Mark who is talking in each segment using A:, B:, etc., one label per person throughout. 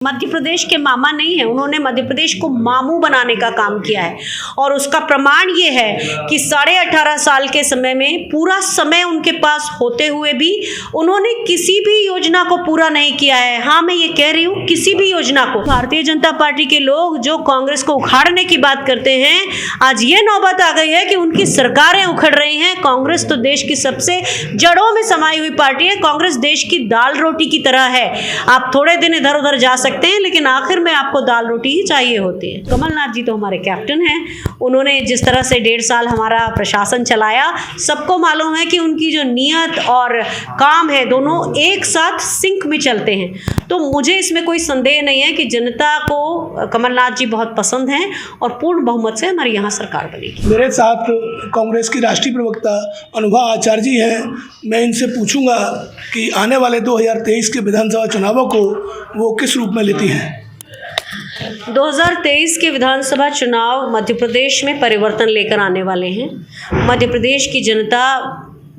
A: मध्य प्रदेश के मामा नहीं है, उन्होंने मध्य प्रदेश को मामू बनाने का काम किया है। और उसका प्रमाण ये है कि 18.5 साल के समय में पूरा समय उनके पास होते हुए भी उन्होंने किसी भी योजना को पूरा नहीं किया है। हाँ, मैं ये कह रही हूँ, किसी भी योजना को। भारतीय जनता पार्टी के लोग जो कांग्रेस को उखाड़ने की बात करते हैं, आज ये नौबत आ गई है कि उनकी सरकारें उखड़ रही हैं। कांग्रेस तो देश की सबसे जड़ों में समाई हुई पार्टी है। कांग्रेस देश की दाल रोटी की तरह है। आप थोड़े दिन इधर उधर जा सकते हैं, लेकिन आखिर में आपको दाल रोटी ही चाहिए होती है। कमलनाथ जी तो हमारे कैप्टन हैं। उन्होंने जिस तरह से 1.5 साल हमारा प्रशासन चलाया, सबको मालूम है कि उनकी जो नीयत और काम है दोनों एक साथ सिंक में चलते हैं। तो मुझे इसमें कोई संदेह नहीं है कि जनता को कमलनाथ जी बहुत पसंद हैं और पूर्ण बहुमत से हमारी यहाँ सरकार बनेगी।
B: मेरे साथ कांग्रेस की राष्ट्रीय प्रवक्ता अनुभा आचार्य जी हैं। मैं इनसे पूछूंगा कि आने वाले 2023 के विधानसभा चुनावों को वो किस रूप में लेती हैं।
A: 2023 के विधानसभा चुनाव मध्य प्रदेश में परिवर्तन लेकर आने वाले हैं। मध्य प्रदेश की जनता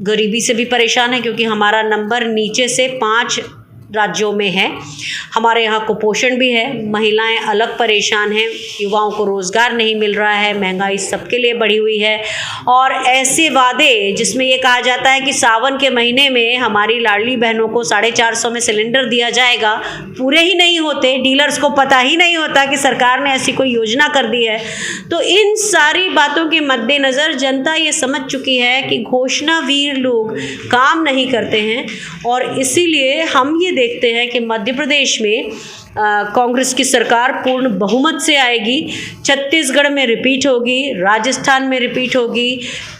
A: गरीबी से भी परेशान है, क्योंकि हमारा नंबर नीचे से 5 राज्यों में है। हमारे यहाँ कुपोषण भी है, महिलाएं अलग परेशान हैं, युवाओं को रोज़गार नहीं मिल रहा है, महंगाई सबके लिए बढ़ी हुई है। और ऐसे वादे जिसमें ये कहा जाता है कि सावन के महीने में हमारी लाडली बहनों को 450 में सिलेंडर दिया जाएगा, पूरे ही नहीं होते। डीलर्स को पता ही नहीं होता कि सरकार ने ऐसी कोई योजना कर दी है। तो इन सारी बातों के मद्देनज़र जनता ये समझ चुकी है कि घोषणावीर लोग काम नहीं करते हैं। और इसीलिए हम ये देखते हैं कि मध्य प्रदेश में कांग्रेस की सरकार पूर्ण बहुमत से आएगी। छत्तीसगढ़ में रिपीट होगी, राजस्थान में रिपीट होगी,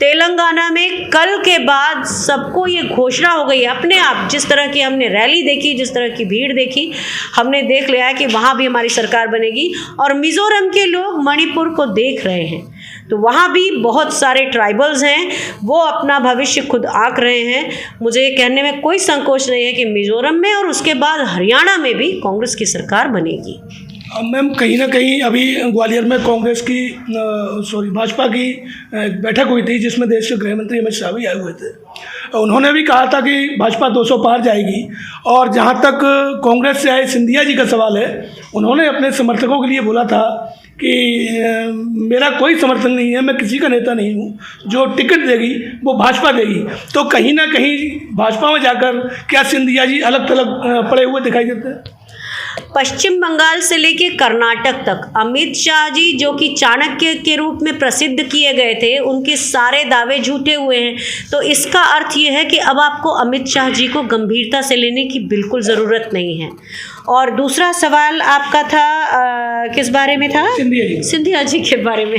A: तेलंगाना में कल के बाद सबको ये घोषणा हो गई है अपने आप। जिस तरह की हमने रैली देखी, जिस तरह की भीड़ देखी, हमने देख लिया है कि वहाँ भी हमारी सरकार बनेगी। और मिज़ोरम के लोग मणिपुर को देख रहे हैं, तो वहाँ भी बहुत सारे ट्राइबल्स हैं, वो अपना भविष्य खुद आंक रहे हैं। मुझे ये कहने में कोई संकोच नहीं है कि मिज़ोरम में और उसके बाद हरियाणा में भी कांग्रेस की सरकार बनेगी।
B: मैम, कहीं ना कहीं अभी ग्वालियर में कांग्रेस की भाजपा की बैठक हुई थी, जिसमें देश के गृह मंत्री अमित शाह भी आए हुए थे। उन्होंने भी कहा था कि भाजपा 200 पार जाएगी। और जहाँ तक कांग्रेस से आए सिंधिया जी का सवाल है, उन्होंने अपने समर्थकों के लिए बोला था कि मेरा कोई समर्थन नहीं है, मैं किसी का नेता नहीं हूँ, जो टिकट देगी वो भाजपा देगी। तो कहीं ना कहीं भाजपा में जाकर क्या सिंधिया जी अलग थलग पड़े हुए दिखाई देते हैं।
A: पश्चिम बंगाल से लेके कर्नाटक तक अमित शाह जी, जो कि चाणक्य के रूप में प्रसिद्ध किए गए थे, उनके सारे दावे झूठे हुए हैं। तो इसका अर्थ ये है कि अब आपको अमित शाह जी को गंभीरता से लेने की बिल्कुल ज़रूरत नहीं है। और दूसरा सवाल आपका था किस बारे में था? सिंधिया जी के बारे में।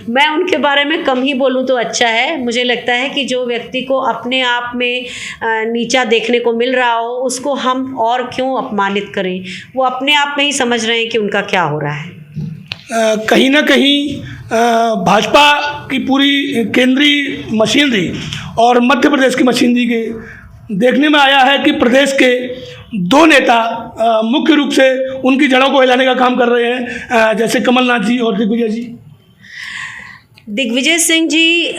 A: मैं उनके बारे में कम ही बोलूँ तो अच्छा है। मुझे लगता है कि जो व्यक्ति को अपने आप में नीचा देखने को मिल रहा हो, उसको हम और क्यों अपमानित करें। वो अपने आप में ही समझ रहे हैं कि उनका क्या हो रहा है।
B: कहीं ना कहीं भाजपा की पूरी केंद्रीय मशीनरी और मध्य प्रदेश की मशीनरी के देखने में आया है कि प्रदेश के 2 नेता मुख्य रूप से उनकी जड़ों को हिलाने का काम कर रहे हैं, जैसे कमलनाथ जी और दिग्विजय जी।
A: दिग्विजय सिंह जी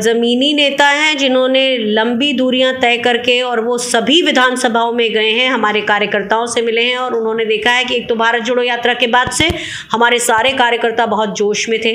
A: ज़मीनी नेता हैं, जिन्होंने लंबी दूरियां तय करके, और वो सभी विधानसभाओं में गए हैं, हमारे कार्यकर्ताओं से मिले हैं। और उन्होंने देखा है कि एक तो भारत जोड़ो यात्रा के बाद से हमारे सारे कार्यकर्ता बहुत जोश में थे।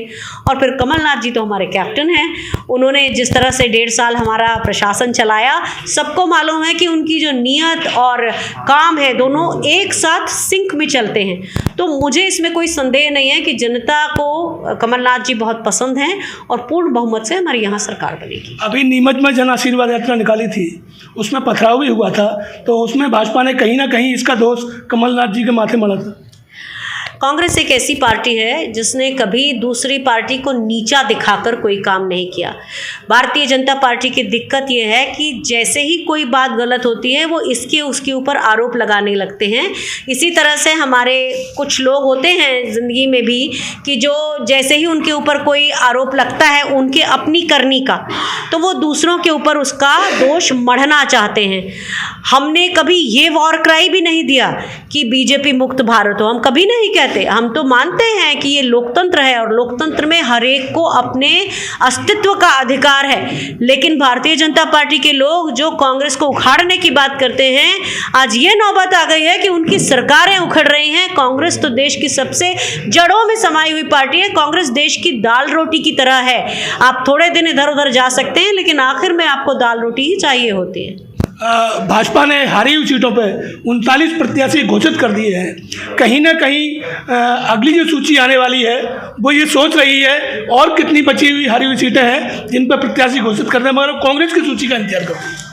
A: और फिर कमलनाथ जी तो हमारे कैप्टन हैं। उन्होंने जिस तरह से 1.5 साल हमारा प्रशासन चलाया, सबको मालूम है कि उनकी जो नीयत और काम है दोनों एक साथ सिंक में चलते हैं। तो मुझे इसमें कोई संदेह नहीं है कि जनता को कमलनाथ जी बहुत पसंद हैं और पूर्ण बहुमत से हमारी यहाँ सरकार बनेगी।
B: अभी नीमच में जन आशीर्वाद यात्रा निकाली थी, उसमें पथराव भी हुआ था, तो उसमें भाजपा ने कहीं ना कहीं इसका दोष कमलनाथ जी के माथे मढ़ा था।
A: कांग्रेस एक ऐसी पार्टी है जिसने कभी दूसरी पार्टी को नीचा दिखाकर कोई काम नहीं किया। भारतीय जनता पार्टी की दिक्कत यह है कि जैसे ही कोई बात गलत होती है, वो इसके उसके ऊपर आरोप लगाने लगते हैं। इसी तरह से हमारे कुछ लोग होते हैं ज़िंदगी में भी कि जो जैसे ही उनके ऊपर कोई आरोप लगता है उनके अपनी करनी का, तो वो दूसरों के ऊपर उसका दोष मढ़ना चाहते हैं। हमने कभी ये वॉर क्राई भी नहीं दिया कि बीजेपी मुक्त भारत हो, हम कभी नहीं कहते कहते, हम तो मानते हैं कि ये लोकतंत्र है और लोकतंत्र में हर एक को अपने अस्तित्व का अधिकार है, लेकिन भारतीय जनता पार्टी के लोग जो कांग्रेस को उखाड़ने की बात करते हैं, आज ये नौबत आ गई है कि उनकी सरकारें उखड़ रही हैं। कांग्रेस तो देश की सबसे जड़ों में समाई हुई पार्टी है। कांग्रेस देश की दाल रोटी की तरह है। आप थोड़े दिन इधर उधर जा सकते हैं, लेकिन आखिर में आपको दाल रोटी ही चाहिए होती है।
B: भाजपा ने हारी हुई सीटों पर 39 प्रत्याशी घोषित कर दिए हैं। कहीं ना कहीं अगली जो सूची आने वाली है वो ये सोच रही है और कितनी बची हुई हारी हुई सीटें हैं जिन पर प्रत्याशी घोषित करने हैं, मगर कांग्रेस की सूची का इंतजार करती है।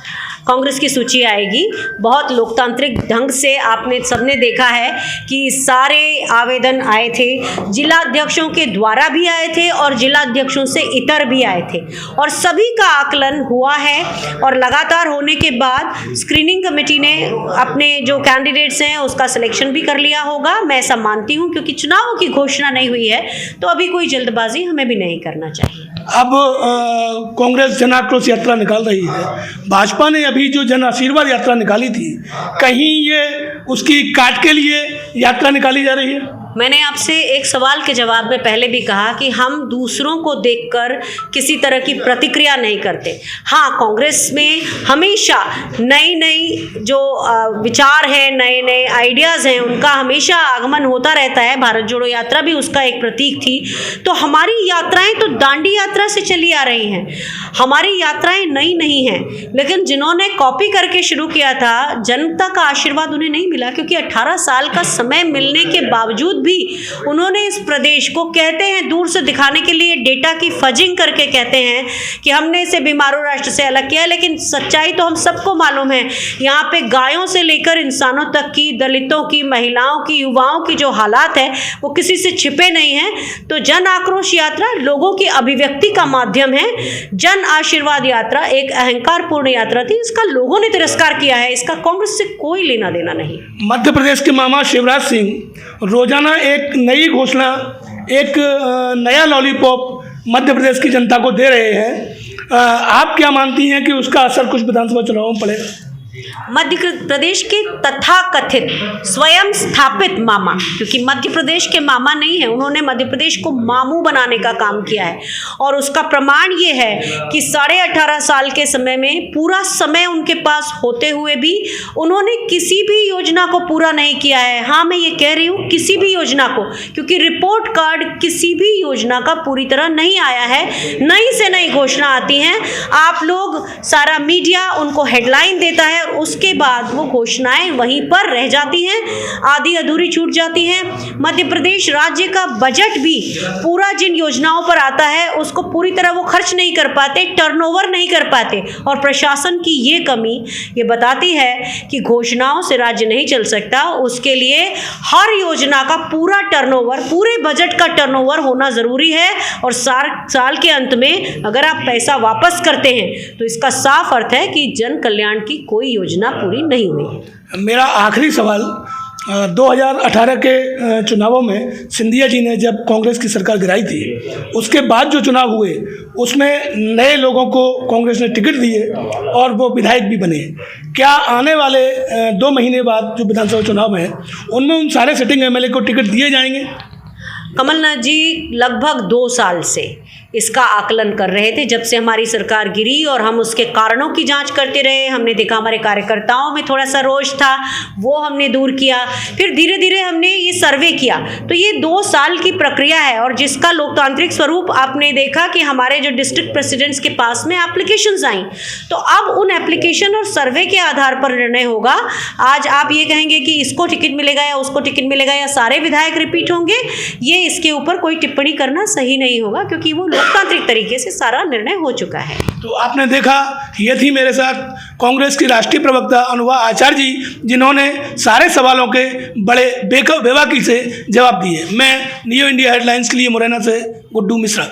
A: कांग्रेस की सूची आएगी। बहुत लोकतांत्रिक ढंग से आपने सबने देखा है कि सारे आवेदन आए थे, जिला अध्यक्षों के द्वारा भी आए थे और जिला अध्यक्षों से इतर भी आए थे, और सभी का आकलन हुआ है। और लगातार होने के बाद स्क्रीनिंग कमेटी ने अपने जो कैंडिडेट्स हैं उसका सिलेक्शन भी कर लिया होगा, मैं ऐसा मानती हूँ, क्योंकि चुनावों की घोषणा नहीं हुई है तो अभी कोई जल्दबाजी हमें भी नहीं करना चाहिए।
B: अब कांग्रेस जन आक्रोश यात्रा निकाल रही है। भाजपा ने अभी जो जन आशीर्वाद यात्रा निकाली थी, कहीं ये उसकी काट के लिए यात्रा निकाली जा रही है?
A: मैंने आपसे एक सवाल के जवाब में पहले भी कहा कि हम दूसरों को देखकर किसी तरह की प्रतिक्रिया नहीं करते। हाँ, कांग्रेस में हमेशा नई नई जो विचार हैं, नए नए आइडियाज़ हैं, उनका हमेशा आगमन होता रहता है। भारत जोड़ो यात्रा भी उसका एक प्रतीक थी। तो हमारी यात्राएं तो दांडी यात्रा से चली आ रही हैं, हमारी यात्राएं नई नहीं हैं। लेकिन जिन्होंने कॉपी करके शुरू किया था, जनता का आशीर्वाद उन्हें नहीं मिला, क्योंकि 18 साल का समय मिलने के बावजूद भी उन्होंने इस प्रदेश को, कहते हैं दूर से दिखाने के लिए, डेटा की फजिंग करके कहते हैं कि हमने इसे बीमारू राष्ट्र से अलग किया है, लेकिन सच्चाई तो हम सबको मालूम है। यहाँ पे गायों से लेकर इंसानों तक की, दलितों की, महिलाओं की, युवाओं की जो हालात है वो किसी से छिपे नहीं हैं। तो जन आक्रोश यात्रा लोगों की अभिव्यक्ति का माध्यम है। जन आशीर्वाद यात्रा एक अहंकारपूर्ण यात्रा थी, इसका लोगों ने तिरस्कार किया है, इसका कांग्रेस से कोई लेना देना नहीं।
B: मध्य प्रदेश के मामा शिवराज सिंह रोजाना एक नई घोषणा, एक नया लॉलीपॉप मध्य प्रदेश की जनता को दे रहे हैं। आप क्या मानती हैं कि उसका असर कुछ विधानसभा चुनावों में पड़ेगा?
A: मध्य प्रदेश के तथाकथित स्वयं स्थापित मामा, क्योंकि मध्य प्रदेश के मामा नहीं है, उन्होंने मध्य प्रदेश को मामू बनाने का काम किया है। और उसका प्रमाण ये है कि 18.5 साल के समय में, पूरा समय उनके पास होते हुए भी उन्होंने किसी भी योजना को पूरा नहीं किया है। हाँ, मैं ये कह रही हूँ किसी भी योजना को, क्योंकि रिपोर्ट कार्ड किसी भी योजना का पूरी तरह नहीं आया है। नई से नई घोषणा आती हैं, आप लोग, सारा मीडिया उनको हेडलाइन देता है, उसके बाद वो घोषणाएं वहीं पर रह जाती हैं, आधी अधूरी छूट जाती हैं। मध्य प्रदेश राज्य का बजट भी पूरा जिन योजनाओं पर आता है उसको पूरी तरह वो खर्च नहीं कर पाते, टर्नओवर नहीं कर पाते। और प्रशासन की ये कमी ये बताती है कि घोषणाओं से राज्य नहीं चल सकता, उसके लिए हर योजना का पूरा टर्नओवर, पूरे बजट का टर्नओवर होना ज़रूरी है। और साल के अंत में अगर आप पैसा वापस करते हैं तो इसका साफ अर्थ है कि जन कल्याण की कोई योजना पूरी नहीं हुई है।
B: मेरा आखिरी सवाल, 2018 के चुनावों में सिंधिया जी ने जब कांग्रेस की सरकार गिराई थी, उसके बाद जो चुनाव हुए उसमें नए लोगों को कांग्रेस ने टिकट दिए और वो विधायक भी बने। क्या आने वाले 2 महीने बाद जो विधानसभा चुनाव हैं उनमें उन सारे सिटिंग एमएलए को टिकट दिए जाएंगे?
A: कमलनाथ जी लगभग 2 साल से इसका आकलन कर रहे थे, जब से हमारी सरकार गिरी, और हम उसके कारणों की जांच करते रहे। हमने देखा हमारे कार्यकर्ताओं में थोड़ा सा रोष था, वो हमने दूर किया। फिर धीरे धीरे हमने ये सर्वे किया। तो ये 2 साल की प्रक्रिया है, और जिसका लोकतांत्रिक स्वरूप आपने देखा कि हमारे जो डिस्ट्रिक्ट प्रेसिडेंट्स के पास में एप्लीकेशंस आई, तो अब उन एप्लीकेशन और सर्वे के आधार पर निर्णय होगा। आज आप ये कहेंगे कि इसको टिकट मिलेगा या उसको टिकट मिलेगा या सारे विधायक रिपीट होंगे, ये इसके ऊपर कोई टिप्पणी करना सही नहीं होगा, क्योंकि वो लोकतांत्रिक तरीके से सारा निर्णय हो चुका है।
B: तो आपने देखा, ये थी मेरे साथ कांग्रेस की राष्ट्रीय प्रवक्ता अनुभा आचार्य जी, जिन्होंने सारे सवालों के बड़े बेबाकी से जवाब दिए। मैं न्यू इंडिया हेडलाइंस के लिए मुरैना से गुड्डू मिश्रा।